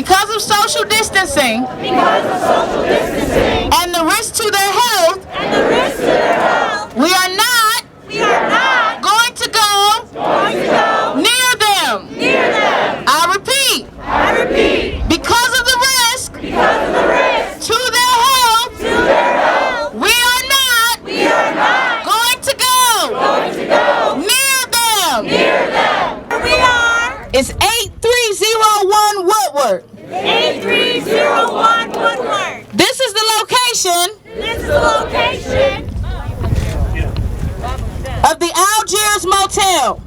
because of social distancing and the risk to their health, we are not going to go near them. I repeat, because of the risk to their health, we are not going to go near them. It's 8301 Woodward. 8301 Woodward. This is the location of the Algiers Motel.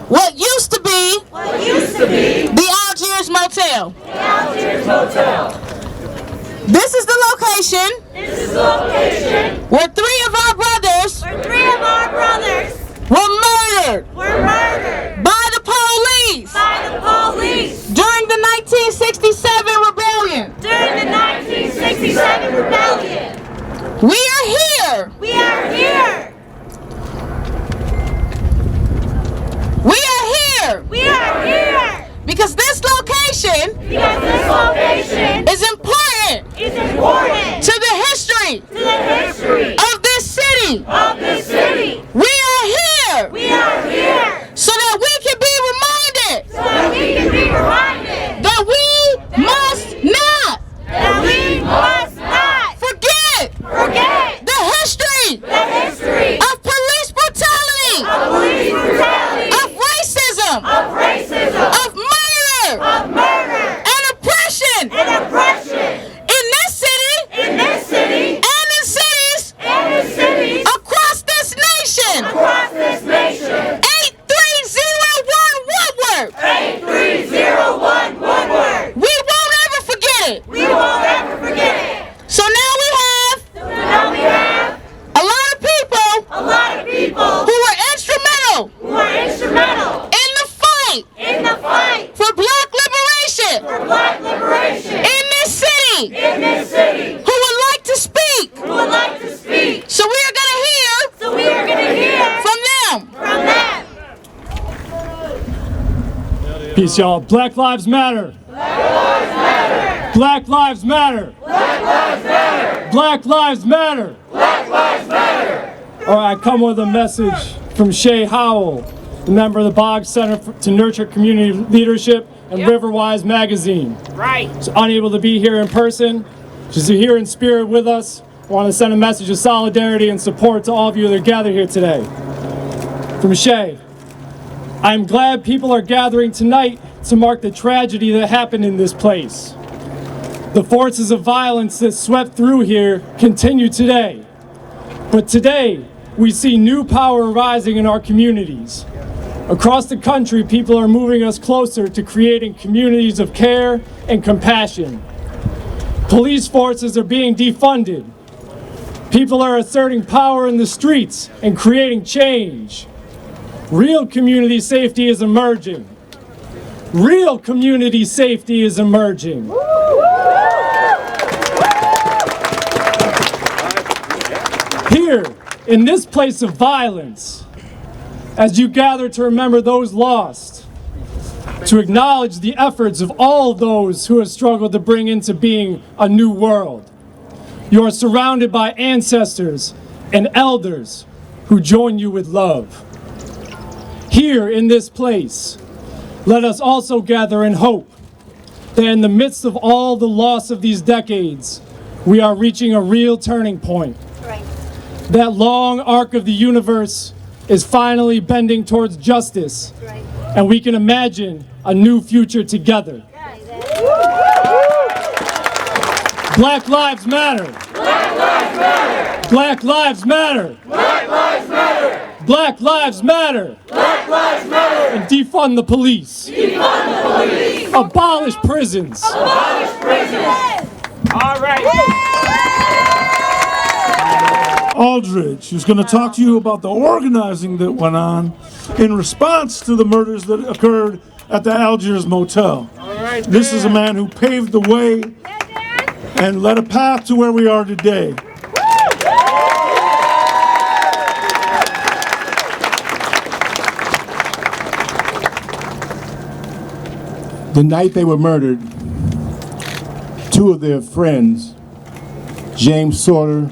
What used to be the Algiers Motel. This is the location where three of our brothers were murdered by the police during the 1967 rebellion. We are here because this location is important to the history of this city. We are here so that we can be reminded that we must not forget the history of police brutality, of racism, of murder, and oppression in this city and in cities across this nation. 8301 Woodward. We won't ever forget it. So now we have a lot of people who were instrumental in the fight for black liberation in this city, who would like to speak. So we are going to hear from them. Peace, y'all. Black Lives Matter. Black Lives Matter. Black Lives Matter. All right, I come with a message from Shay Howell, the member of the Boggs Center to Nurture Community Leadership and Riverwise Magazine. She's unable to be here in person. She's here in spirit with us. I want to send a message of solidarity and support to all of you that are gathered here today. From Shay, I'm glad people are gathering tonight to mark the tragedy that happened in this place. The forces of violence that swept through here continue today. But today, we see new power rising in our communities. Across the country, people are moving us closer to creating communities of care and compassion. Police forces are being defunded. People are asserting power in the streets and creating change. Real community safety is emerging. Real community safety is emerging. Here, in this place of violence, as you gather to remember those lost, to acknowledge the efforts of all those who have struggled to bring into being a new world, you are surrounded by ancestors and elders who join you with love. Here in this place, let us also gather in hope that in the midst of all the loss of these decades, we are reaching a real turning point. That long arc of the universe is finally bending towards justice, and we can imagine a new future together. Black Lives Matter. Black Lives Matter. Black Lives Matter. Black Lives Matter. Black Lives Matter. Black Lives Matter. And defund the police. Defund the police. Abolish prisons. Abolish prisons. All right. Aldridge, who's going to talk to you about the organizing that went on in response to the murders that occurred at the Algiers Motel. This is a man who paved the way and led a path to where we are today. The night they were murdered, two of their friends, James Sorter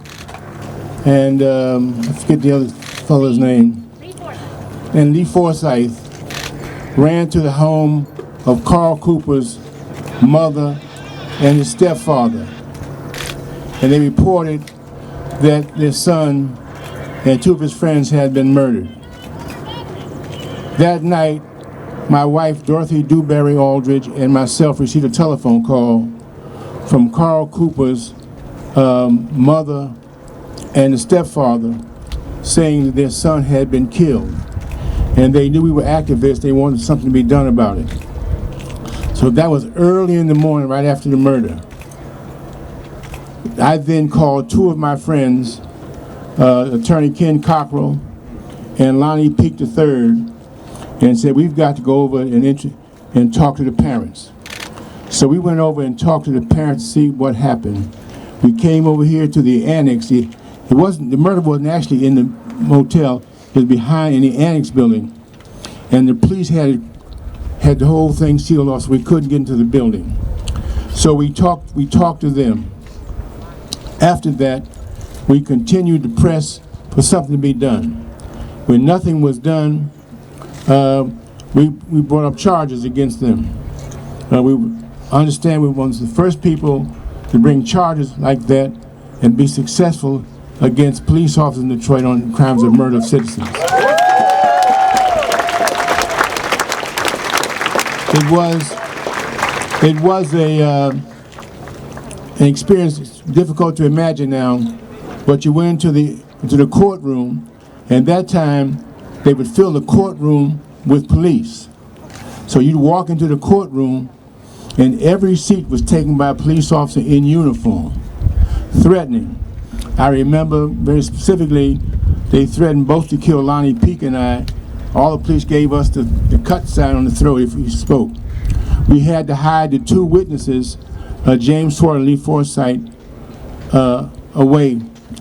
and I forget the other fellow's name, and Lee Forsyth, ran to the home of Carl Cooper's mother and his stepfather. And they reported that their son and two of his friends had been murdered. That night, my wife, Dorothy Dewberry Aldridge, and myself received a telephone call from Carl Cooper's mother and the stepfather saying that their son had been killed. And they knew we were activists. They wanted something to be done about it. So that was early in the morning, right after the murder. I then called two of my friends, Attorney Ken Cockrell and Lonnie Peake III, and said, we've got to go over and talk to the parents. So we went over and talked to the parents to see what happened. We came over here to the annex. The murder wasn't actually in the motel. It was behind in the annex building. And the police had the whole thing sealed off, so we couldn't get into the building. So we talked to them. After that, we continued to press for something to be done. When nothing was done, we brought up charges against them. We understand we were one of the first people to bring charges like that and be successful against police officers in Detroit on crimes of murder of citizens. It was an experience difficult to imagine now, but you went into the courtroom, and that time they would fill the courtroom with police. So you'd walk into the courtroom, and every seat was taken by a police officer in uniform, threatening. I remember very specifically, they threatened both to kill Lonnie Peake and I. All the police gave us the cut sign on the throat if we spoke. We had to hide the two witnesses, James Sorter and Lee Forsyth, away,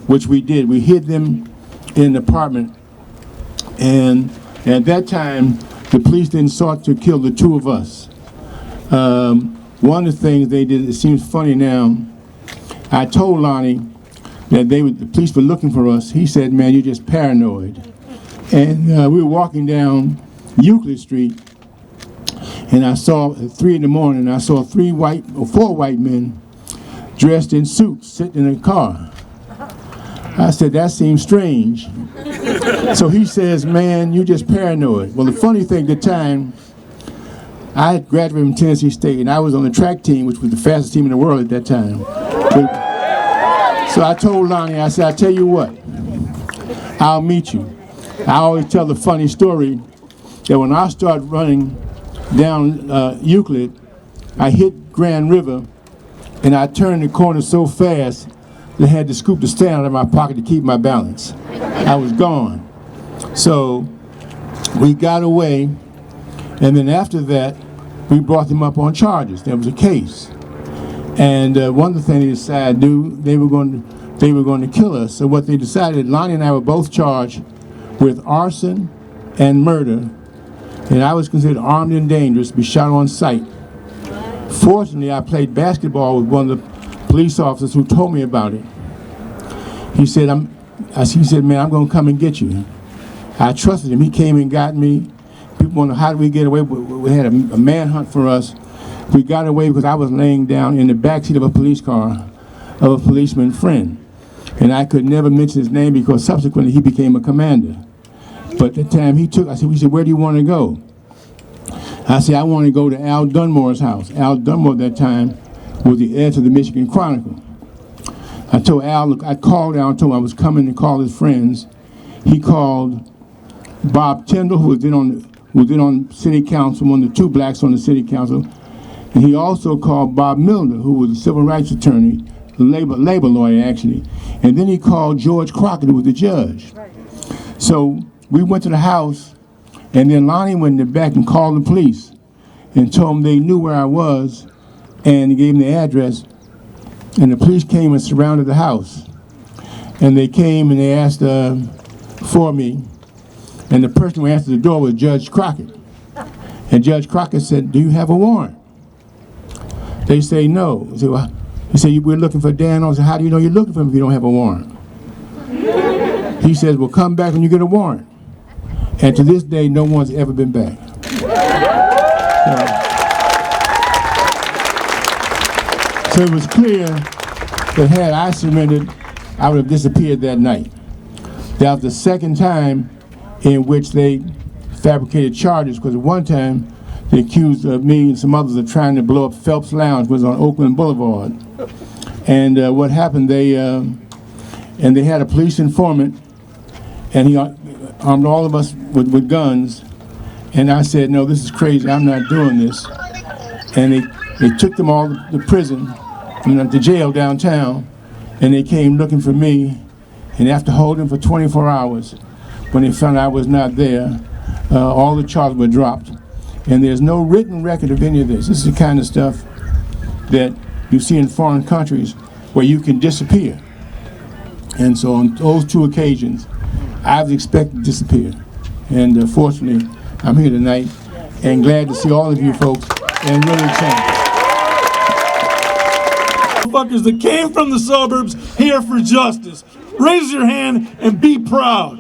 which we did. We hid them in the apartment, and at that time, the police then sought to kill the two of us. One of the things they did, it seems funny now, I told Lonnie that the police were looking for us. He said, man, you're just paranoid. And we were walking down Euclid Street, and I saw, at 3 in the morning, I saw 4 white men dressed in suits sitting in a car. I said, that seems strange. So he says, man, you're just paranoid. Well, the funny thing at the time, I had graduated from Tennessee State, and I was on the track team, which was the fastest team in the world at that time. So I told Lonnie, I said, I'll tell you what, I'll meet you. I always tell the funny story that when I started running down Euclid, I hit Grand River, and I turned the corner so fast that I had to scoop the stand out of my pocket to keep my balance. I was gone. So we got away, and then after that, we brought them up on charges. There was a case. And one of the things they decided to do, they were going to kill us. So what they decided, Lonnie and I were both charged with arson and murder, and I was considered armed and dangerous to be shot on sight. Fortunately, I played basketball with one of the police officers who told me about it. He said, man, I'm going to come and get you. I trusted him. He came and got me. People wonder, how did we get away? We had a manhunt for us. We got away because I was laying down in the backseat of a police car of a policeman friend. And I could never mention his name because subsequently he became a commander. But the time he said, where do you want to go? I said, I want to go to Al Dunmore's house. Al Dunmore at that time was the editor of the Michigan Chronicle. I told Al, look, I called Al and told him I was coming to call his friends. He called Bob Tyndall, who was then on city council, one of the two blacks on the city council. And he also called Bob Milner, who was a civil rights attorney, labor lawyer actually. And then he called George Crockett, who was the judge. So we went to the house, and then Lonnie went in the back and called the police and told them they knew where I was, and he gave them the address. And the police came and surrounded the house. And they came and they asked for me. And the person who answered the door was Judge Crockett. And Judge Crockett said, do you have a warrant? They say no. I say, well, he said, we're looking for Dan. I said, how do you know you're looking for him if you don't have a warrant? He says, well, come back when you get a warrant. And to this day, no one's ever been back. So it was clear that had I surrendered, I would have disappeared that night. That was the second time in which they fabricated charges, because at one time they accused me and some others of trying to blow up Phelps Lounge, which was on Oakland Boulevard. And what happened, they had a police informant, and he armed all of us with guns. And I said, no, this is crazy, I'm not doing this. And they took them all to prison, to jail downtown, and they came looking for me. And after holding for 24 hours, when they found I was not there, all the charges were dropped. And there's no written record of any of this. This is the kind of stuff that you see in foreign countries where you can disappear. And so on those two occasions, I was expected to disappear. And fortunately, I'm here tonight and glad to see all of you folks and really change. Fuckers that came from the suburbs here for justice. Raise your hand and be proud.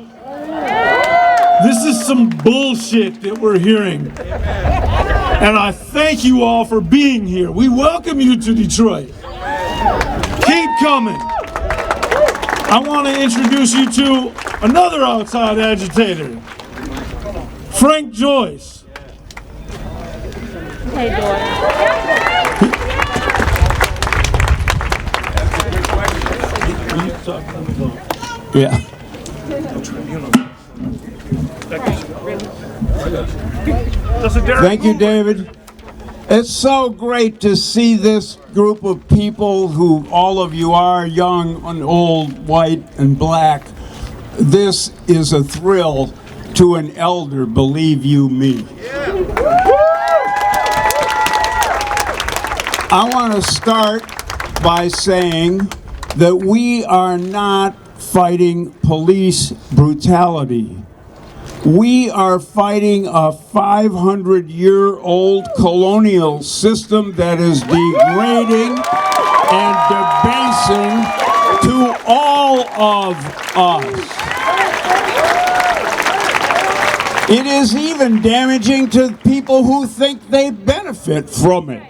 This is some bullshit that we're hearing. And I thank you all for being here. We welcome you to Detroit. Keep coming. I want to introduce you to another outside agitator, Frank Joyce. Hey, Doris. Yeah. Thank you, David. It's so great to see this group of people who all of you are, young and old, white and black. This is a thrill to an elder, believe you me. I want to start by saying that we are not fighting police brutality. We are fighting a 500-year-old colonial system that is degrading and debasing to all of us. It is even damaging to people who think they benefit from it.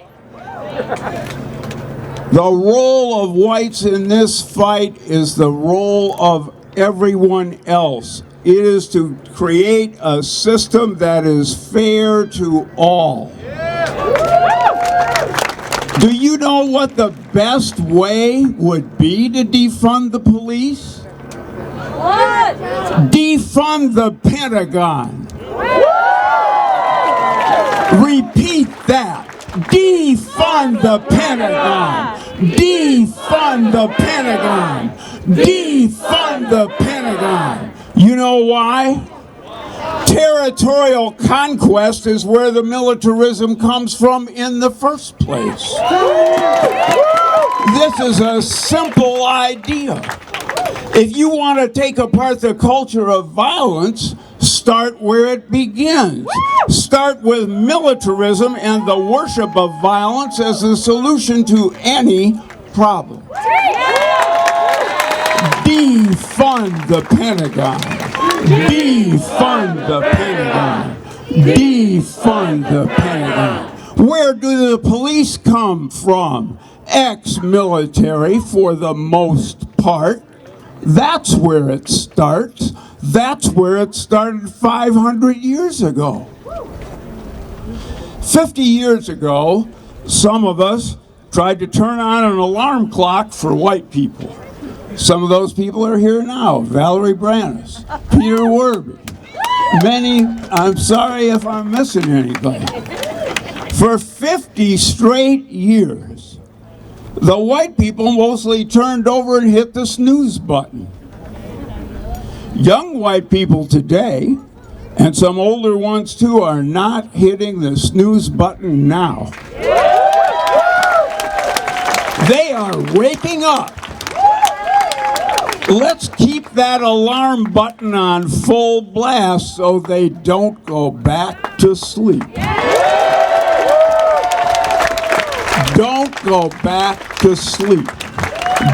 The role of whites in this fight is the role of everyone else. It is to create a system that is fair to all. Do you know what the best way would be to defund the police? What? Defund the Pentagon. Repeat that. Defund the Pentagon. Defund the Pentagon. Defund the Pentagon. You know why? Territorial conquest is where the militarism comes from in the first place. This is a simple idea. If you want to take apart the culture of violence, start where it begins. Start with militarism and the worship of violence as the solution to any problem. Defund the Pentagon. Defund the Pentagon. Defund the Pentagon. Where do the police come from? Ex-military for the most part. That's where it starts. That's where it started 500 years ago. 50 years ago, some of us tried to turn on an alarm clock for white people. Some of those people are here now. Valerie Brannis, Peter Werby, many, I'm sorry if I'm missing anybody. For 50 straight years, the white people mostly turned over and hit the snooze button. Young white people today, and some older ones too, are not hitting the snooze button now. They are waking up. Let's keep that alarm button on full blast so they don't go back to sleep. Don't go back to sleep.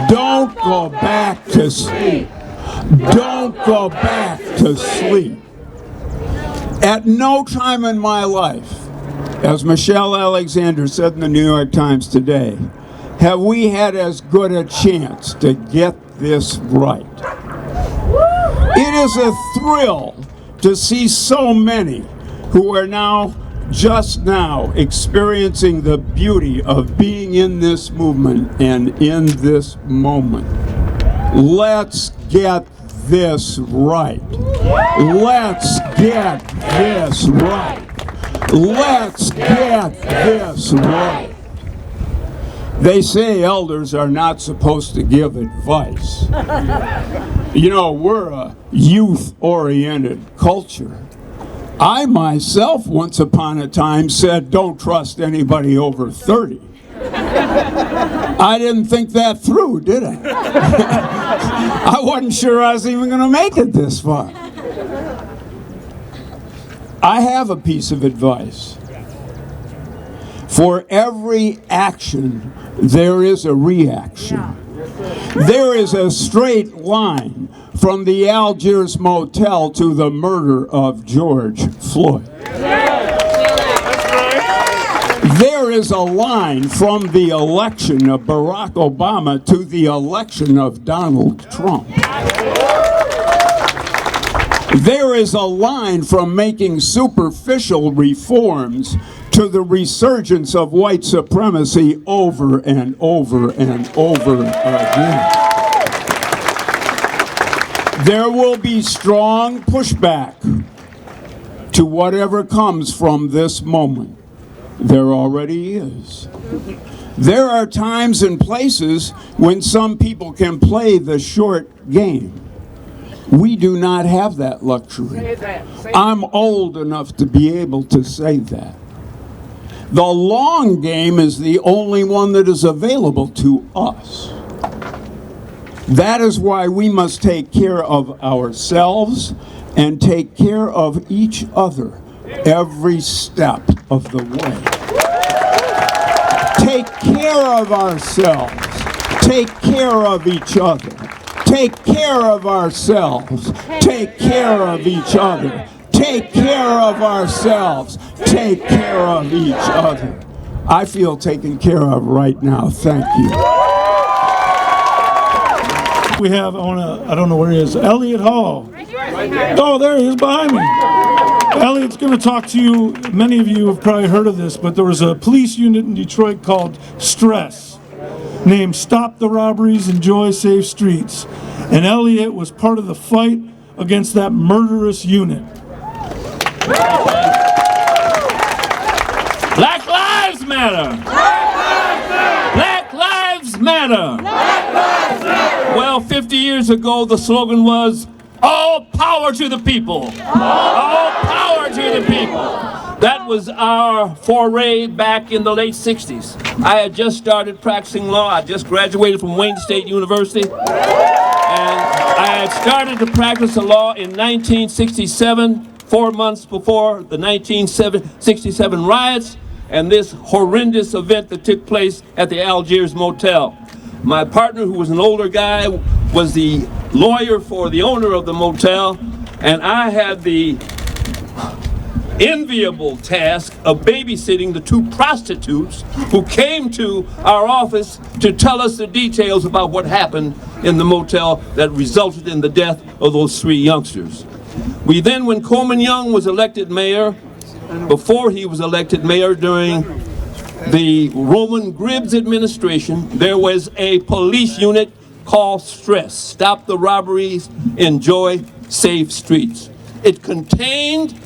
Don't go back to sleep. Don't go back to sleep. At no time in my life, as Michelle Alexander said in the New York Times today, have we had as good a chance to get this right. It is a thrill to see so many who are just now experiencing the beauty of being in this movement and in this moment. Let's get this right. Let's get this right. Let's get this right. They say elders are not supposed to give advice. You know, we're a youth-oriented culture. I myself, once upon a time, said, don't trust anybody over 30. I didn't think that through, did I? I wasn't sure I was even going to make it this far. I have a piece of advice. For every action, there is a reaction. There is a straight line from the Algiers Motel to the murder of George Floyd. There is a line from the election of Barack Obama to the election of Donald Trump. There is a line from making superficial reforms to the resurgence of white supremacy over and over and over again. There will be strong pushback to whatever comes from this moment. There already is. There are times and places when some people can play the short game. We do not have that luxury. I'm old enough to be able to say that. The long game is the only one that is available to us. That is why we must take care of ourselves and take care of each other every step of the way. Take care of ourselves. Take care of each other. Take care of ourselves. Take care of each other. Take care of ourselves. Take care of each other. I feel taken care of right now. Thank you. We have, I don't know where he is, Elliot Hall. Oh, there he is behind me. Elliot's going to talk to you. Many of you have probably heard of this, but there was a police unit in Detroit called Stress, named Stop the Robberies, Enjoy Safe Streets. And Elliot was part of the fight against that murderous unit. Black Lives Matter! Black Lives Matter! Black Lives Matter! Well, 50 years ago, the slogan was, all power to the people! All power to the people! That was our foray back in the late 60s. I had just started practicing law. I just graduated from Wayne State University. And I had started to practice the law in 1967, 4 months before the 1967 riots and this horrendous event that took place at the Algiers Motel. My partner, who was an older guy, was the lawyer for the owner of the motel, and I had the enviable task of babysitting the two prostitutes who came to our office to tell us the details about what happened in the motel that resulted in the death of those three youngsters. We then, when Coleman Young was elected mayor, before he was elected mayor during the Roman Gribbs administration, there was a police unit called Stress, Stop the Robberies, Enjoy Safe Streets. It contained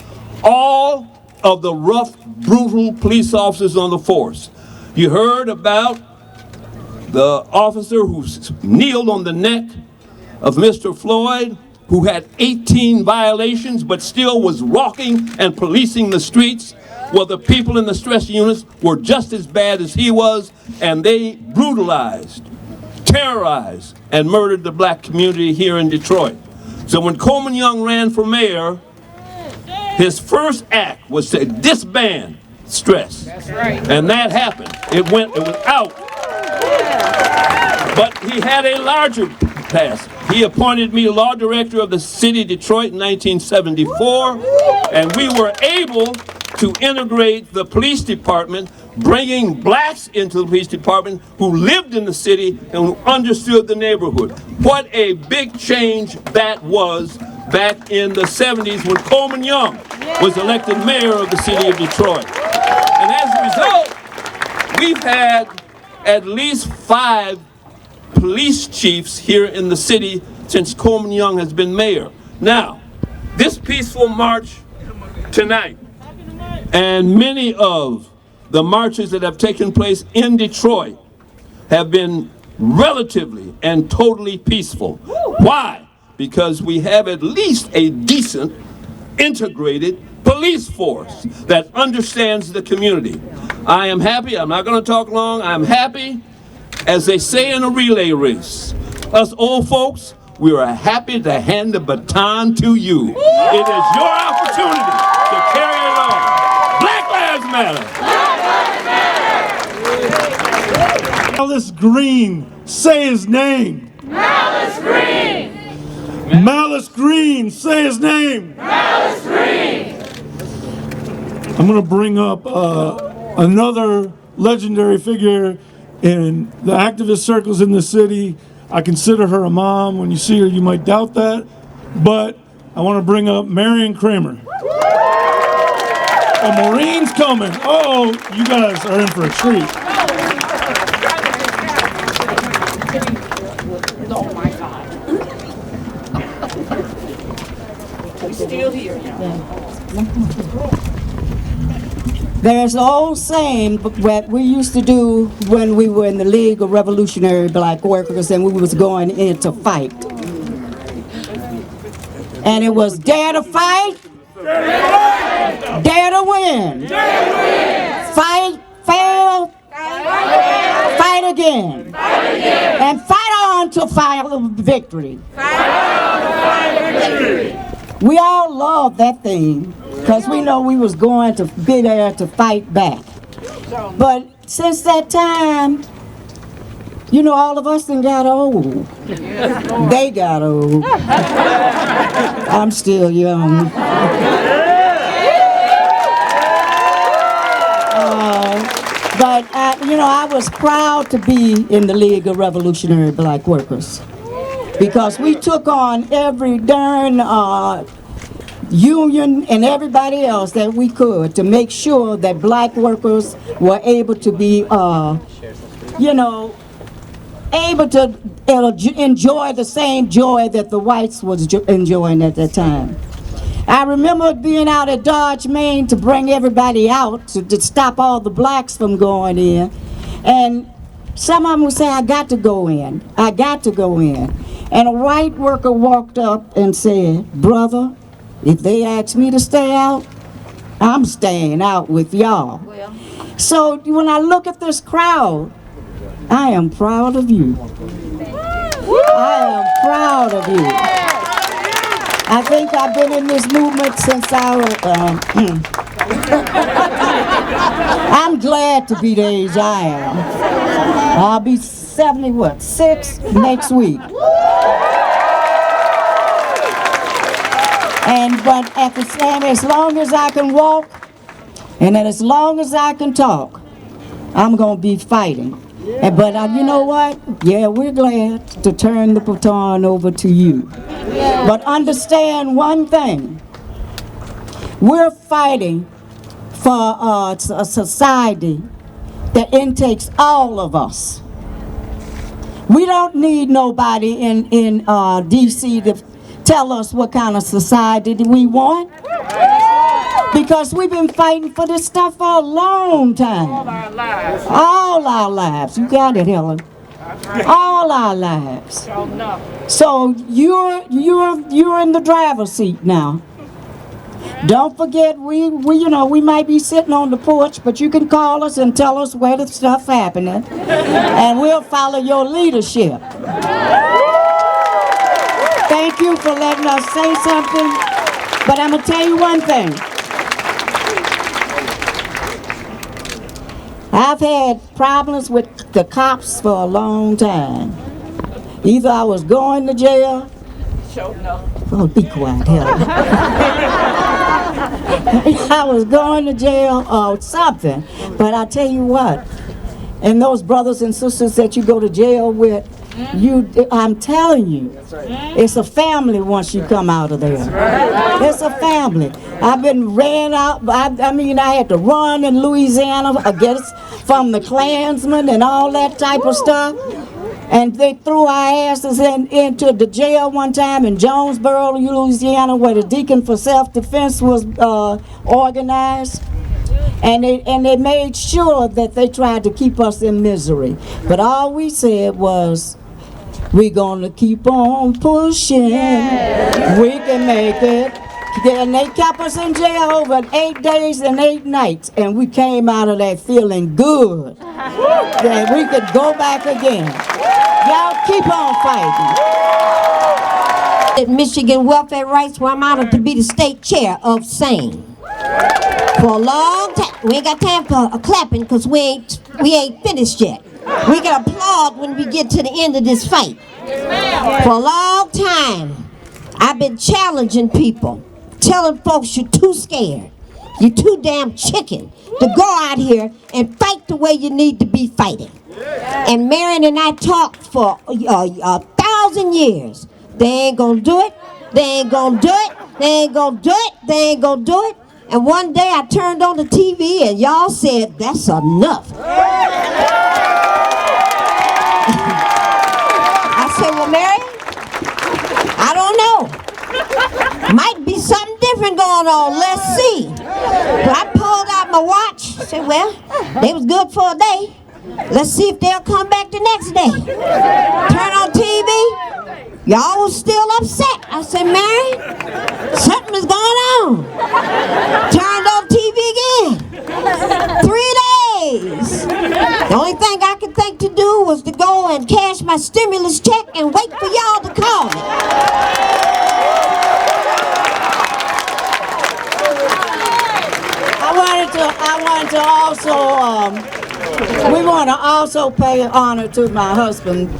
all of the rough, brutal police officers on the force. You heard about the officer who kneeled on the neck of Mr. Floyd, who had 18 violations but still was walking and policing the streets. Well, the people in the Stress units were just as bad as he was, and they brutalized, terrorized, and murdered the black community here in Detroit. So when Coleman Young ran for mayor, his first act was to disband Stress. That's right. And that happened. It went out But he had a larger past. He appointed me law director of the city of Detroit in 1974, and we were able to integrate the police department, bringing blacks into the police department who lived in the city and who understood the neighborhood. What a big change that was back in the 70s when Coleman Young was elected mayor of the city of Detroit. And as a result, we've had at least 5 police chiefs here in the city since Coleman Young has been mayor. Now, this peaceful march tonight, and many of the marches that have taken place in Detroit have been relatively and totally peaceful. Why? Because we have at least a decent, integrated police force that understands the community. I am happy, I'm not going to talk long, I'm happy, as they say in a relay race, us old folks, we are happy to hand the baton to you. It is your opportunity to carry it on. Black Lives Matter. Malice Green, say his name. Malice Green! Malice Green, say his name. Malice Green! I'm going to bring up another legendary figure in the activist circles in the city. I consider her a mom. When you see her, you might doubt that. But I want to bring up Marion Kramer. Oh, Maureen's coming. Oh, you guys are in for a treat. Oh my God. We're still here. There's an old saying that we used to do when we were in the League of Revolutionary Black Workers and we was going in to fight. And it was dare to fight, dare to win. Fight, fail, fight again. And fight on to final victory. We all love that thing because we know we was going to be there to fight back. But since that time, you know, all of us done got old. They got old. I'm still young. But you know, I was proud to be in the League of Revolutionary Black Workers because we took on every darn union and everybody else that we could to make sure that black workers were able to be, you know, able to enjoy the same joy that the whites was enjoying at that time. I remember being out at Dodge, Maine to bring everybody out to stop all the blacks from going in. And some of them would say, I got to go in. I got to go in. And a white worker walked up and said, brother, if they ask me to stay out, I'm staying out with y'all. So when I look at this crowd, I am proud of you. I am proud of you. I think I've been in this movement since I was, I'm glad to be the age I am. I'll be 6 next week. But at the same, as long as I can walk, and as long as I can talk, I'm gonna be fighting. But you know what? Yeah, we're glad to turn the baton over to you. But understand one thing. We're fighting for a society that intakes all of us. We don't need nobody in D.C. to tell us what kind of society we want. Because we've been fighting for this stuff for a long time. All our lives. All our lives. You got it, Helen. All our lives. So you're in the driver's seat now. Don't forget, we might be sitting on the porch, but you can call us and tell us where the stuff's happening, and we'll follow your leadership. Thank you for letting us say something, but I'm gonna tell you one thing. I've had problems with the cops for a long time. Either I was going to jail. Oh, be quiet, Helen. I was going to jail or something. But I tell you what, and those brothers and sisters that you go to jail with, I'm telling you, it's a family once you come out of there. It's a family. I've been ran out. I mean, I had to run in Louisiana from the Klansmen and all that type of stuff. And they threw our asses into the jail one time in Jonesboro, Louisiana, where the Deacon for Self-Defense was organized. And they made sure that they tried to keep us in misery. But all we said was, we're gonna keep on pushing. Yeah. We can make it. And they kept us in jail over 8 days and 8 nights. And we came out of there feeling good. That we could go back again. Y'all keep on fighting. At Michigan Welfare Rights, where I'm honored to be the state chair of SANE. For a long time, we ain't got time for clapping because we ain't finished yet. We can applaud when we get to the end of this fight. For a long time, I've been challenging people, telling folks you're too scared, you're too damn chicken to go out here and fight the way you need to be fighting. And Marion and I talked for 1,000 years. They ain't gonna do it. They ain't gonna do it. They ain't gonna do it. They ain't gonna do it. And one day I turned on the TV and y'all said, that's enough. I said, well, Marion, I don't know. Might be something different going on. Let's see. But I pulled out my watch. I said, well, they was good for a day. Let's see if they'll come back the next day. Turn on TV. Y'all was still upset. I said, Mary, something is going on. Turned on TV again. 3 days. The only thing I could think to do was to go and cash my stimulus check and wait for y'all to call me. We want to also pay honor to my husband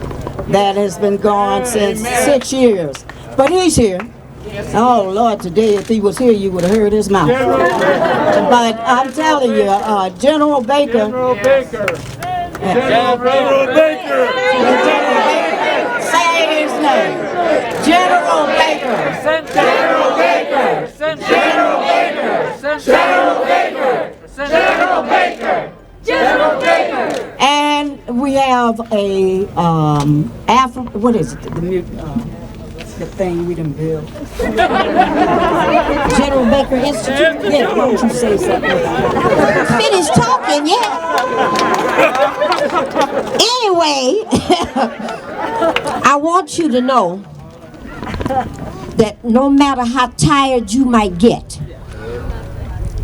that has been gone since 6 years. But he's here. Oh, Lord, today if he was here, you would have heard his mouth. But I'm telling you, General Baker. General Baker. General Baker. Say his name. General Baker. General Baker. General Baker. General Baker. General Baker. General Baker. And we have a what is it? The thing we done built. General Baker Institute. Yeah, why don't you say something about it? Finish talking, yeah. Anyway, I want you to know that no matter how tired you might get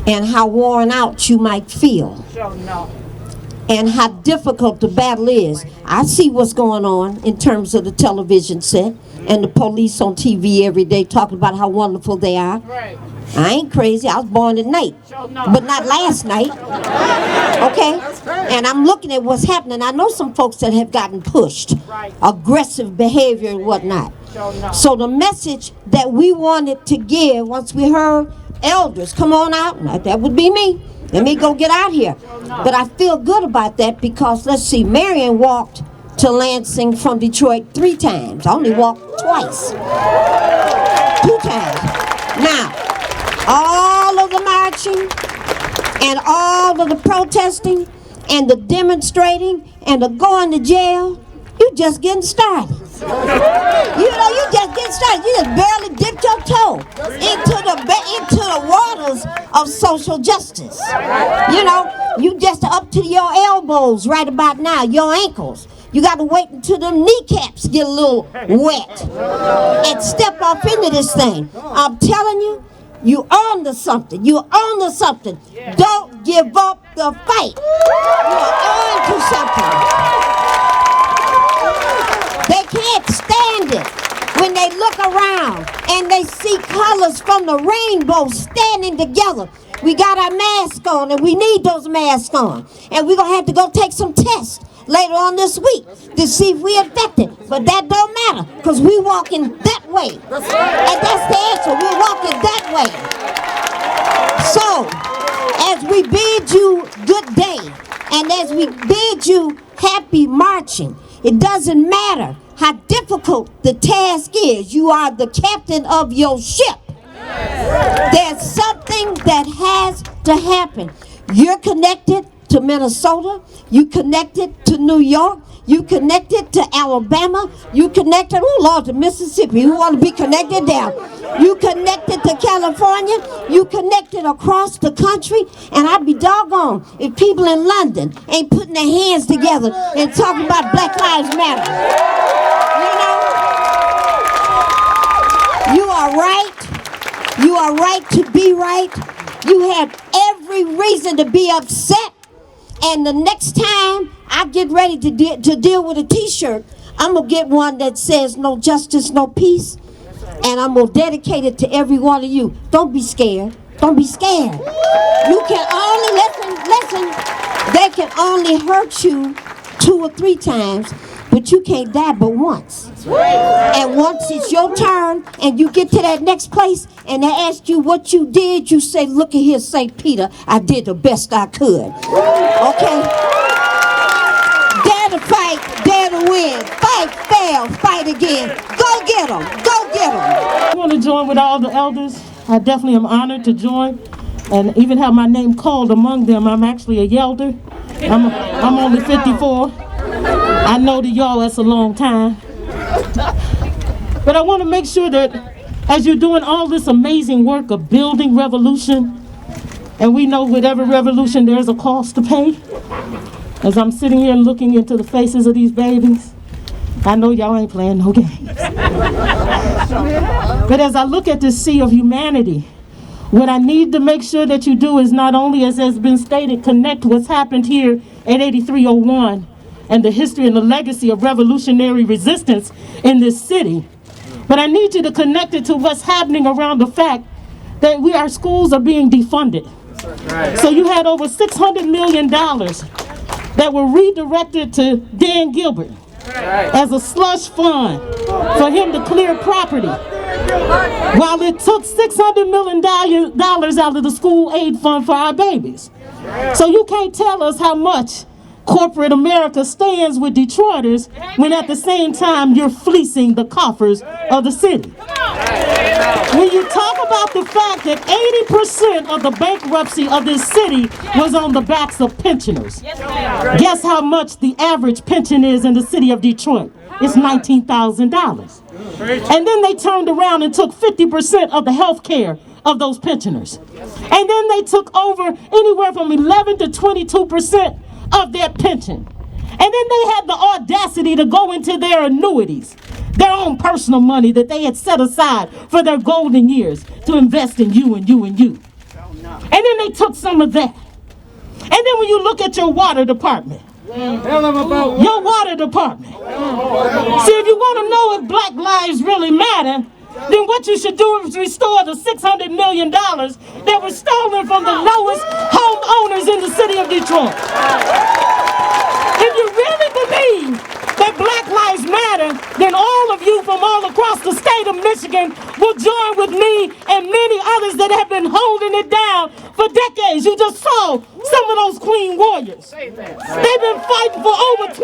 and how worn out you might feel and how difficult the battle is, I see what's going on in terms of the television set and the police on TV every day talking about how wonderful they are. Right. I ain't crazy. I was born at night, but not last night. Okay? And I'm looking at what's happening. I know some folks that have gotten pushed, aggressive behavior and whatnot. So the message that we wanted to give once we heard elders come on out, that would be me. Let me go get out here. But I feel good about that because, let's see, Marion walked to Lansing from Detroit 3 times. I only walked twice. 2 times. Now, all of the marching and all of the protesting and the demonstrating and the going to jail, you just getting started. You know, you just getting started. You just barely dipped your toe into the waters of social justice. You know, you just up to your elbows right about now, your ankles. You got to wait until them kneecaps get a little wet and step off into this thing. I'm telling you, you on to something. You on to something. Don't give up the fight. You're on to something. They can't stand it when they look around and they see colors from the rainbow standing together. We got our mask on, and we need those masks on. And we're going to have to go take some tests later on this week to see if we're infected. But that don't matter, because we're walking that way. And that's the answer. We're walking that way. So, as we bid you good day, and as we bid you happy marching, it doesn't matter how difficult the task is. You are the captain of your ship. There's something that has to happen. You're connected to Minnesota. You connected to New York. You connected to Alabama. You connected, oh Lord, to Mississippi. You want to be connected there. You connected to California. You connected across the country. And I'd be doggone if people in London ain't putting their hands together and talking about Black Lives Matter. You know, you are right. You are right to be right. You have every reason to be upset. And the next time I get ready to deal with a t-shirt, I'm going to get one that says no justice, no peace. And I'm going to dedicate it to every one of you. Don't be scared. Don't be scared. You can only, listen, they can only hurt you 2 or 3 times, but you can't die but once. And once it's your turn and you get to that next place and they ask you what you did, you say, look at here, St. Peter, I did the best I could. Okay? Dare to fight, dare to win. Fight, fail, fight again. Go get them. Go get them. I want to join with all the elders. I definitely am honored to join and even have my name called among them. I'm actually a elder. I'm only 54. I know to y'all that's a long time. But I want to make sure that as you're doing all this amazing work of building revolution, and we know with every revolution there's a cost to pay. As I'm sitting here looking into the faces of these babies, I know y'all ain't playing no games. But as I look at this sea of humanity, what I need to make sure that you do is not only, as has been stated, connect what's happened here at 8301 and the history and the legacy of revolutionary resistance in this city, but I need you to connect it to what's happening around the fact that our schools are being defunded. So you had over $600 million that were redirected to Dan Gilbert as a slush fund for him to clear property, while it took $600 million out of the school aid fund for our babies. So you can't tell us how much corporate America stands with Detroiters when at the same time you're fleecing the coffers of the city. When you talk about the fact that 80% of the bankruptcy of this city was on the backs of pensioners, guess how much the average pension is in the city of Detroit? It's $19,000. And then they turned around and took 50% of the health care of those pensioners. And then they took over anywhere from 11 to 22% of their pension. And then they had the audacity to go into their annuities, their own personal money that they had set aside for their golden years to invest in you and you and you. And then they took some of that. And then when you look at your water department, your water department. See, if you want to know if Black lives really matter, then what you should do is restore the $600 million that was stolen from the lowest homeowners in the city of Detroit. If you really believe that Black Lives Matter, then all of you from all across the state of Michigan will join with me and many others that have been holding it down for decades. You just saw some of those Queen Warriors. They've been fighting for over 20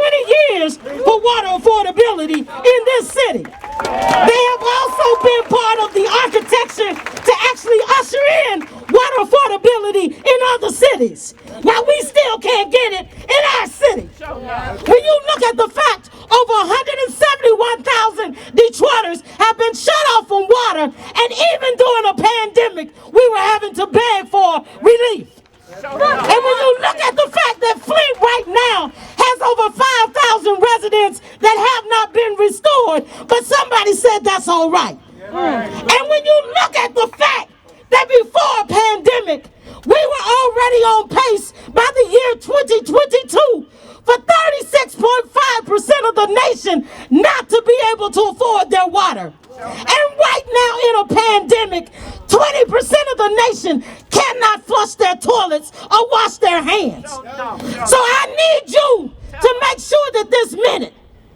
years for water affordability in this city. They have also been part of the architecture to actually usher in water affordability in other cities. While we still can't get it in our city. When you look at the fact over 171,000 Detroiters have been shut off from water, and even during a pandemic, we were having to beg for relief. And when you look at the fact that Flint right now has over 5,000 residents that have not been restored, but somebody said that's all right. And when you look at the fact that before a pandemic, we were already on pace by the year 2022 for 36.5% of the nation not to be able to afford their water. And right now in a pandemic, 20% of the nation cannot flush their toilets or wash their hands. So I need you to make sure that this minute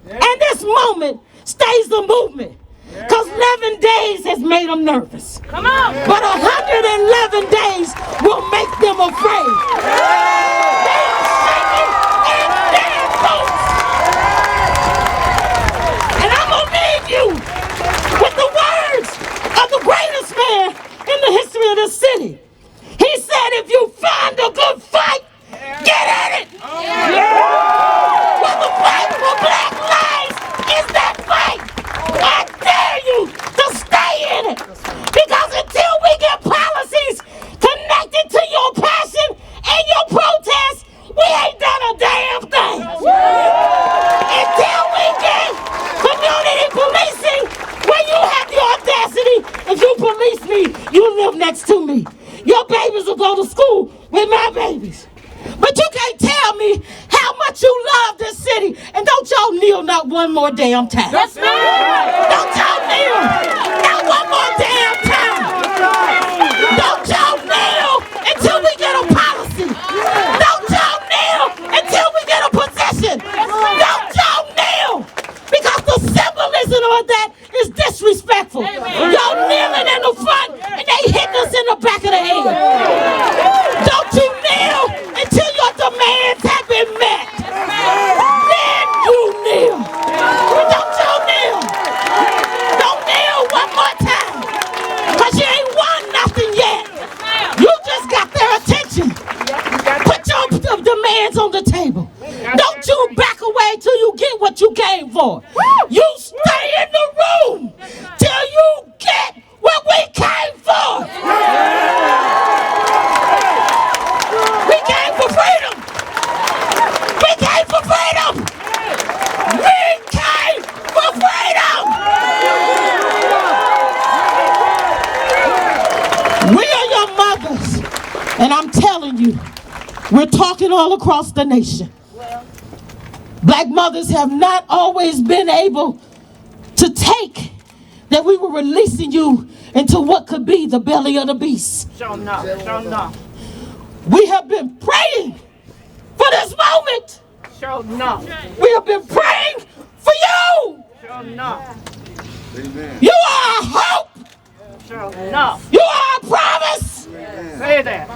and this moment stays the movement. Because 11 days has made them nervous. Come on. But 111 days will make them afraid. They are shaking in their boots. And I'm going to leave you with the words of the greatest man in the history of this city. He said, if you find a good fight, get at it. Well, the fight for black lives is that fight. I dare you to stay in it. Because until we get policies connected to your passion and your protest, we ain't done a damn thing. Until we get community policing, where you have the audacity, if you police me, you live next to me. Your babies will go to school with my babies. But you can't tell me how much you love this city. And don't y'all kneel not one more damn time. That's right. Don't y'all kneel not one more damn time. Don't y'all kneel until we get a policy. Don't y'all kneel until we get a position. Don't y'all kneel. Because the symbolism of that is disrespectful. Y'all kneeling in the front and they hitting us in the back of the head. Don't you kneel until your demands have been met. Then you kneel. Don't you kneel. Don't kneel one more time. Because you ain't won nothing yet. You just got their attention. Put your demands on the table. Don't you back away till you get what you came for. You stay in the room till you get what we came for. We came for freedom. We came for freedom. We came for freedom. We are your mothers. And I'm telling you, we're talking all across the nation. Black mothers have not always been able to take that we were releasing you into what could be the belly of the beast. Sure enough. We have been praying for this moment. Sure enough. We have been praying for you. Sure enough. You are our hope. Sure enough. You are our promise. Say that.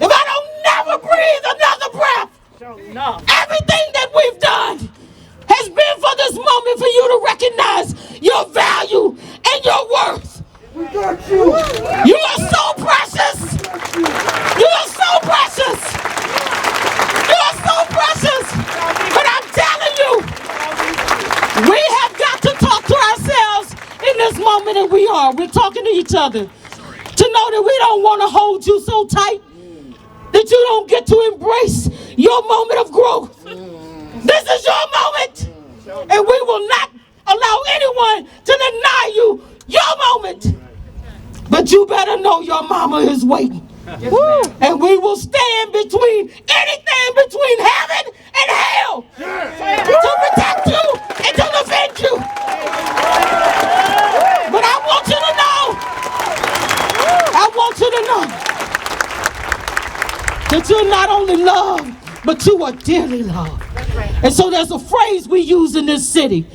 If I don't never breathe another breath, Sure enough. everything that we've done has been for this moment for you to recognize your value and your worth. We got you. You are so precious. You are so precious. You are so precious. But I'm telling you, we have got to talk to ourselves in this moment, and we are. We're talking to each other to know that we don't want to hold you so tight that you don't get to embrace your moment of growth. This is your moment, and we will not allow anyone to deny you your moment. But you better know your mama is waiting. Yes, and we will stand between anything between heaven and hell to protect you and to defend you. But I want you to know that you're not only loved, but you are dearly loved. And so there's a phrase we use in this city.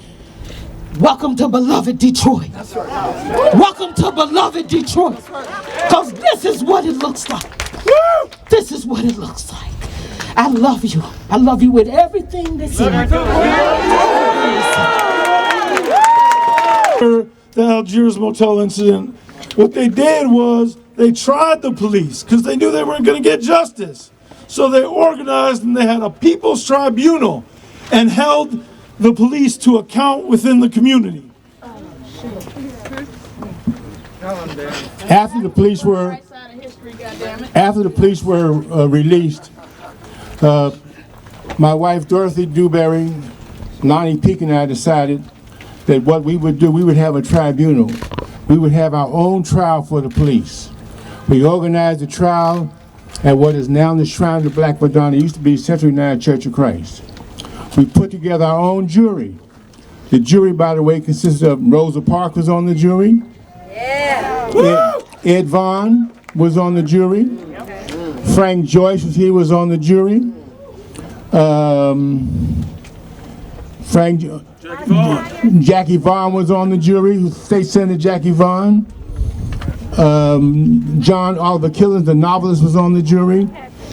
Welcome to beloved Detroit. That's right. Welcome to beloved Detroit. Because this is what it looks like. This is what it looks like. I love you. I love you with everything that's in me. The Algiers Motel incident, what they did was they tried the police because they knew they weren't going to get justice. So they organized and they had a people's tribunal and held the police to account within the community. After the police were released, my wife Dorothy Dewberry, Lonnie Peake, and I decided that what we would do, we would have a tribunal. We would have our own trial for the police. We organized a trial at what is now the Shrine of the Black Madonna. It used to be Central United Church of Christ. We put together our own jury. The jury, by the way, consisted of Rosa Parks was on the jury. Yeah. Ed Vaughn was on the jury. Frank Joyce was on the jury. Jackie Vaughn was on the jury. State Senator Jackie Vaughn. John Oliver Killens, the novelist, was on the jury.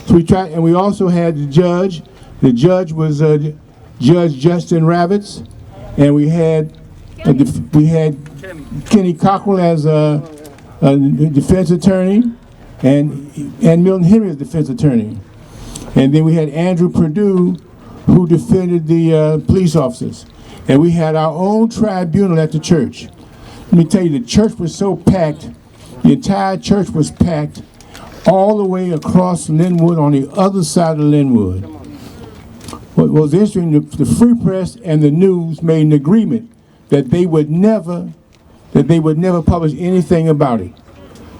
So and we also had the judge. The judge was Judge Justin Ravitz, and we had Kenny Cockrell as a defense attorney, and Milton Henry as defense attorney, and then we had Andrew Perdue, who defended the police officers, and we had our own tribunal at the church. Let me tell you, the church was so packed. The entire church was packed all the way across Linwood on the other side of Linwood. What was interesting, the Free Press and the News made an agreement that they would never publish anything about it.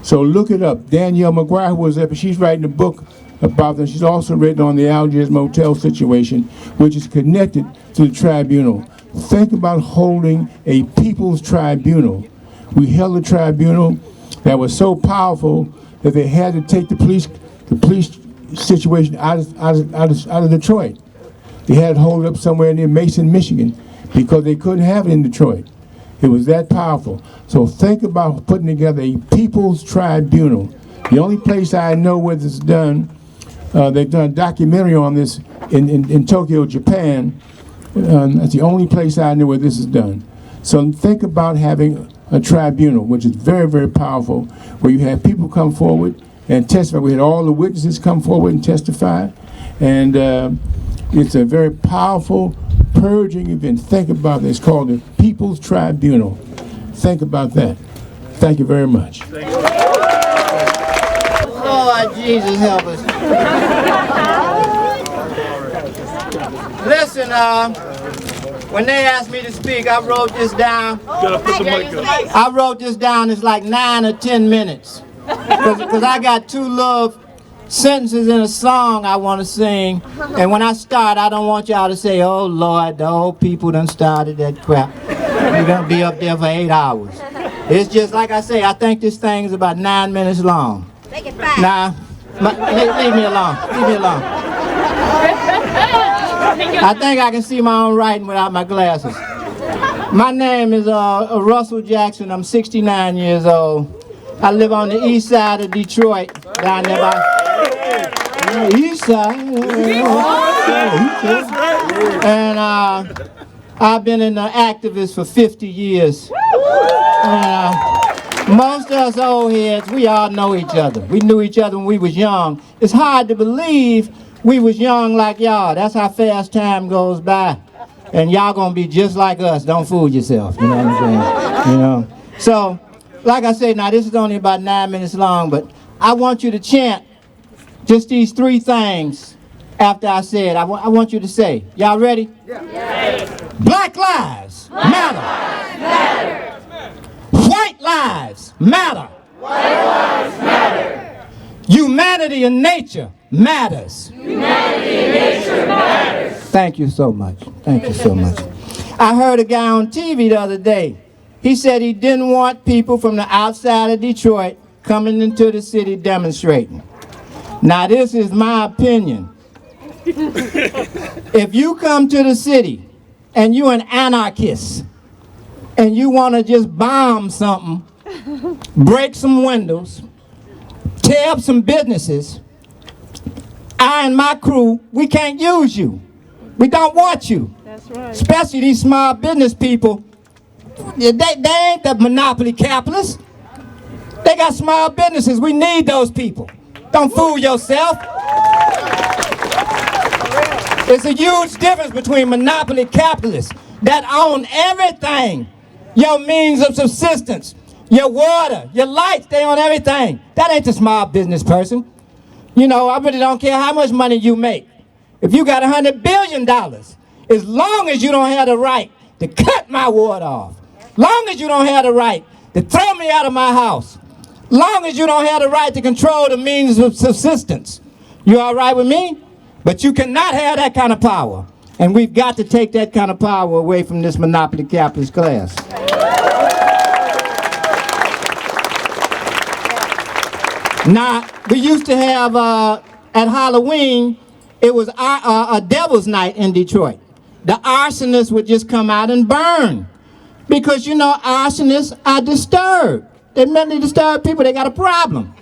So look it up. Danielle McGuire, who was there, she's writing a book about them. She's also written on the Algiers Motel situation, which is connected to the tribunal. Think about holding a people's tribunal. We held a tribunal that was so powerful that they had to take the police situation out of Detroit. They had to hold it up somewhere near Mason, Michigan, because they couldn't have it in Detroit. It was that powerful. So think about putting together a people's tribunal. The only place I know where this is done, they've done a documentary on this in Tokyo, Japan. That's the only place I know where this is done. So think about having a tribunal, which is very, very powerful, where you have people come forward and testify. We had all the witnesses come forward and testify, and it's a very powerful purging event. Think about this. It's called the People's Tribunal. Think about that. Thank you very much. Lord Jesus, help us. Listen, when they asked me to speak, I wrote this down. I wrote this down. It's like 9 or 10 minutes. Because I got 2 little sentences in a song I want to sing. And when I start, I don't want y'all to say, oh, Lord, the old people done started that crap. You're going to be up there for 8 hours. It's just like I say, I think this thing is about 9 minutes long. Make it 5. Nah, leave me alone. Leave me alone. I think I can see my own writing without my glasses. My name is Russell Jackson. I'm 69 years old. I live on the east side of Detroit, down there by the east side. And I've been an activist for 50 years. Most of us old heads, we all know each other. We knew each other when we was young. It's hard to believe we was young like y'all. That's how fast time goes by. And y'all gonna be just like us. Don't fool yourself. You know what I'm saying? You know. So, like I said, now this is only about 9 minutes long, but I want you to chant just these 3 things after I say it. I want you to say. Y'all ready? Yeah. Black lives matter. White lives matter. White lives matter. Humanity and nature matters. Humanity and nature matters. Thank you so much. Thank you so much. I heard a guy on TV the other day. He said he didn't want people from the outside of Detroit coming into the city demonstrating. Now this is my opinion. If you come to the city and you're an anarchist and you want to just bomb something, break some windows, tear up some businesses, I and my crew, we can't use you. We don't want you. That's right. Especially these small business people. They ain't the monopoly capitalists. They got small businesses. We need those people. Don't fool yourself. It's a huge difference between monopoly capitalists that own everything. Your means of subsistence, your water, your lights, they own everything. That ain't the small business person. You know, I really don't care how much money you make. If you got $100 billion, as long as you don't have the right to cut my water off, long as you don't have the right to throw me out of my house, long as you don't have the right to control the means of subsistence, you all right with me? But you cannot have that kind of power. And we've got to take that kind of power away from this monopoly capitalist class. Now, we used to have, at Halloween, it was a devil's night in Detroit. The arsonists would just come out and burn. Because, you know, arsonists are disturbed. They're mentally disturbed people, they got a problem.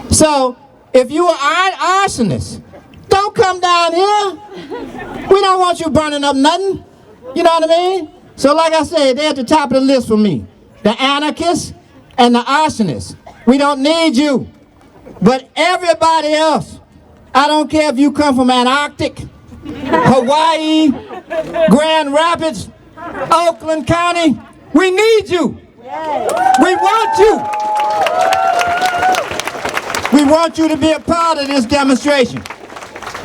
So, if you are an arsonist, don't come down here. We don't want you burning up nothing. You know what I mean? So like I said, they're at the top of the list for me. The anarchists and the arsonists. We don't need you. But everybody else, I don't care if you come from Antarctic, Hawaii, Grand Rapids, Oakland County, we need you. We want you. We want you to be a part of this demonstration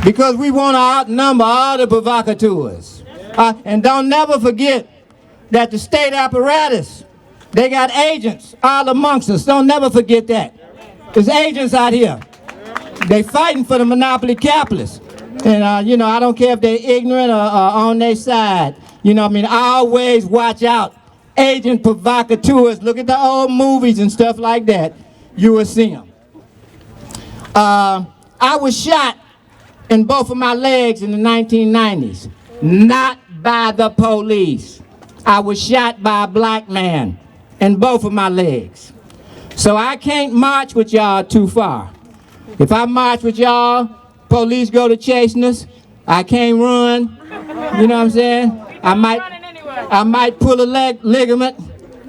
because we want to outnumber all the provocateurs. And don't never forget that the state apparatus, they got agents all amongst us. Don't never forget that. There's agents out here. They fighting for the monopoly capitalists. And, you know, I don't care if they're ignorant or on their side. You know what I mean? I always watch out. Agent provocateurs. Look at the old movies and stuff like that. You will see them. I was shot in both of my legs in the 1990s. Not by the police. I was shot by a black man in both of my legs. So I can't march with y'all too far. If I march with y'all, police go to chasing us. I can't run. You know what I'm saying? I might pull a ligament.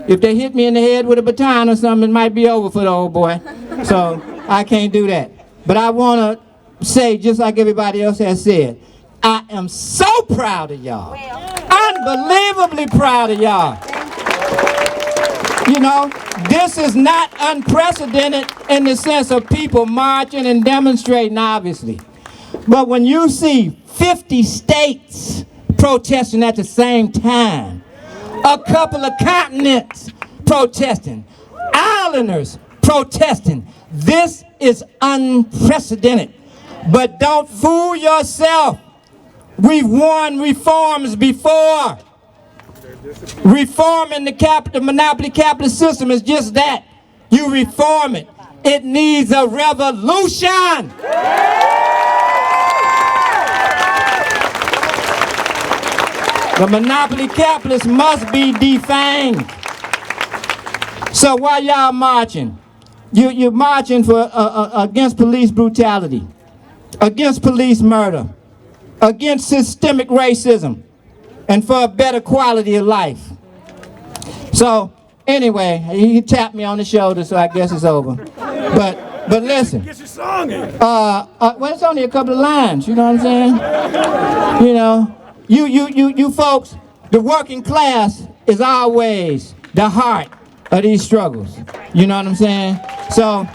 If they hit me in the head with a baton or something, it might be over for the old boy. So I can't do that. But I want to say, just like everybody else has said, I am so proud of y'all. Unbelievably proud of y'all. You know, this is not unprecedented in the sense of people marching and demonstrating, obviously. But when you see 50 states protesting at the same time, a couple of continents protesting, islanders protesting, this is unprecedented. But don't fool yourself. We've won reforms before. Reforming the monopoly capitalist system is just that. You reform it. It needs a revolution. The monopoly capitalists must be defanged. So while y'all marching, you're marching for against police brutality, against police murder, against systemic racism, and for a better quality of life. So anyway, he tapped me on the shoulder, so I guess it's over. But listen. Get your song in. Well, it's only a couple of lines. You know what I'm saying? You know, you folks, the working class is always the heart of these struggles. You know what I'm saying? So.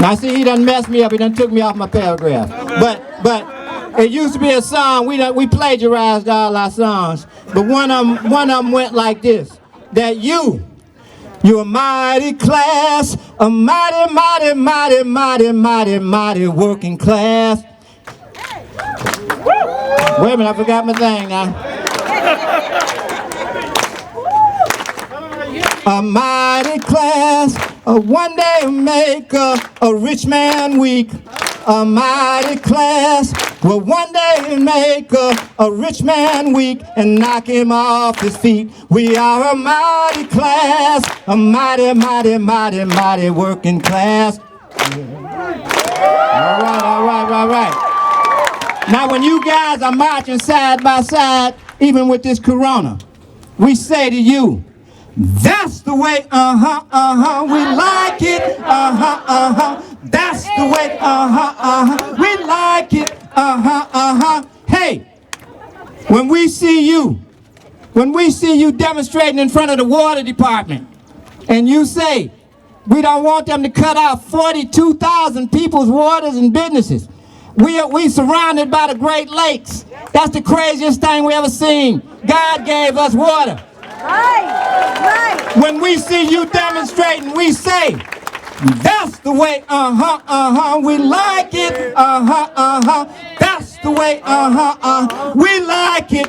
Now see, he done messed me up. He done took me off my paragraph. But it used to be a song. We plagiarized all our songs. But one of them went like this: that you're a mighty class, a mighty, mighty, mighty, mighty, mighty, mighty working class. Wait a minute, I forgot my thing now. A mighty class, a one day maker, a rich man weak. A mighty class will one day make a rich man weak and knock him off his feet. We are a mighty class, a mighty, mighty, mighty, mighty working class. All right. Now when you guys are marching side by side, even with this corona, we say to you, that's the way, we like it, that's the way, we like it, Hey, when we see you demonstrating in front of the water department, and you say, we don't want them to cut out 42,000 people's waters and businesses. We surrounded by the Great Lakes. That's the craziest thing we ever seen. God gave us water. Right. When we see you demonstrating, we say, That's the way, we like it, that's the way, we like it,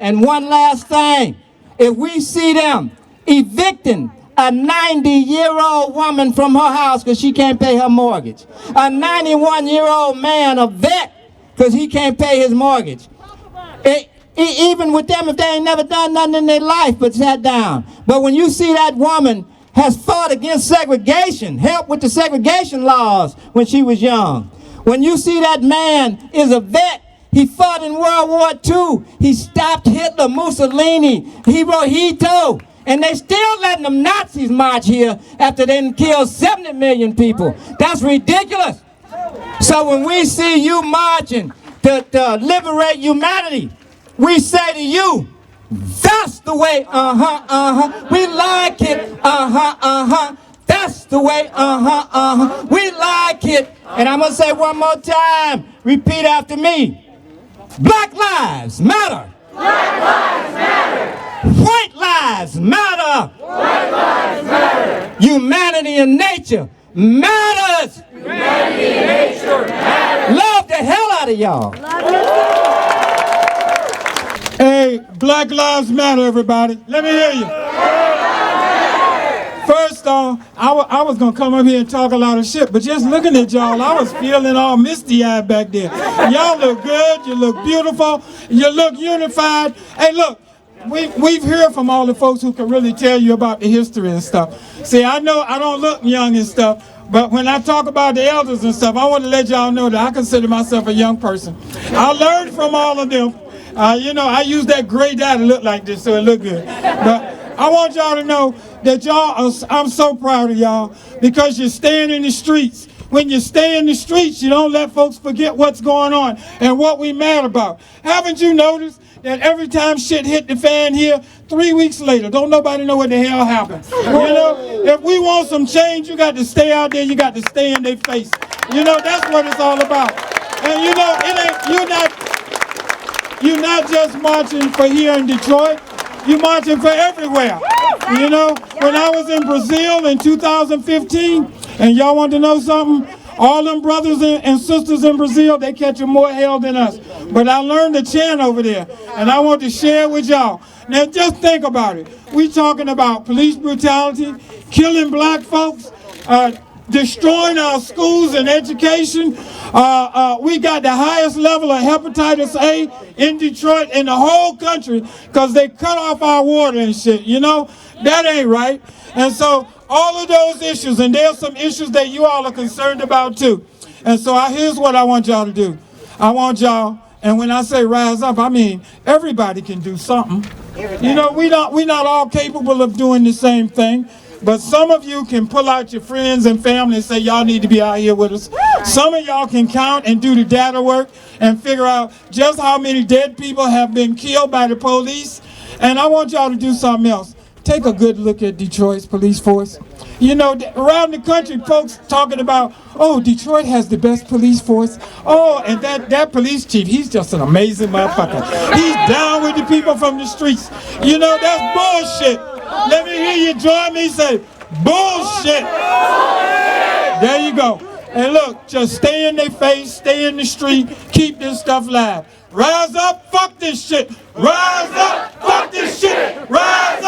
And one last thing, if we see them evicting a 90-year-old woman from her house because she can't pay her mortgage, a 91-year-old man, a vet, because he can't pay his mortgage, even with them, if they ain't never done nothing in their life but sat down. But when you see that woman has fought against segregation, helped with the segregation laws when she was young. When you see that man is a vet, he fought in World War II. He stopped Hitler, Mussolini. He wrote Hito. And they still letting them Nazis march here after they killed 70 million people. That's ridiculous. So when we see you marching to liberate humanity, we say to you, that's the way, we like it, that's the way, we like it. And I'm gonna say one more time, repeat after me. Black lives matter. Black lives matter. White lives matter. White lives matter. Humanity and nature matters. Humanity and nature matters. Love the hell out of y'all. Hey, Black Lives Matter, everybody. Let me hear you. First off, I was going to come up here and talk a lot of shit, but just looking at y'all, I was feeling all misty-eyed back there. Y'all look good. You look beautiful. You look unified. Hey, look, we've heard from all the folks who can really tell you about the history and stuff. See, I know I don't look young and stuff, but when I talk about the elders and stuff, I want to let y'all know that I consider myself a young person. I learned from all of them. You know, I use that gray dye to look like this so it look good. But I want y'all to know that I'm so proud of y'all because you're staying in the streets. When you stay in the streets, you don't let folks forget what's going on and what we mad about. Haven't you noticed that every time shit hit the fan here, 3 weeks later, don't nobody know what the hell happened? You know, if we want some change, you got to stay out there, you got to stay in their face. You know, that's what it's all about. And you know, you're not just marching for here in Detroit, you're marching for everywhere. You know, when I was in Brazil in 2015, and y'all want to know something? All them brothers and sisters in Brazil, they catching more hell than us. But I learned to chant over there, and I want to share it with y'all. Now just think about it. We talking about police brutality, killing black folks, destroying our schools and education. We got the highest level of hepatitis A in Detroit in the whole country because they cut off our water and shit, you know? That ain't right. And so all of those issues, and there's some issues that you all are concerned about too. And so here's what I want y'all to do. I want y'all, and when I say rise up, I mean everybody can do something. You know, we're not all capable of doing the same thing. But some of you can pull out your friends and family and say, y'all need to be out here with us. Some of y'all can count and do the data work and figure out just how many dead people have been killed by the police. And I want y'all to do something else. Take a good look at Detroit's police force. You know, around the country, folks talking about, oh, Detroit has the best police force. Oh, and that police chief, he's just an amazing motherfucker. He's down with the people from the streets. You know, that's bullshit. Let me hear you join me say, bullshit. There you go. And look, just stay in their face, stay in the street, keep this stuff live. Rise up, fuck this shit. Rise up, fuck this shit. Rise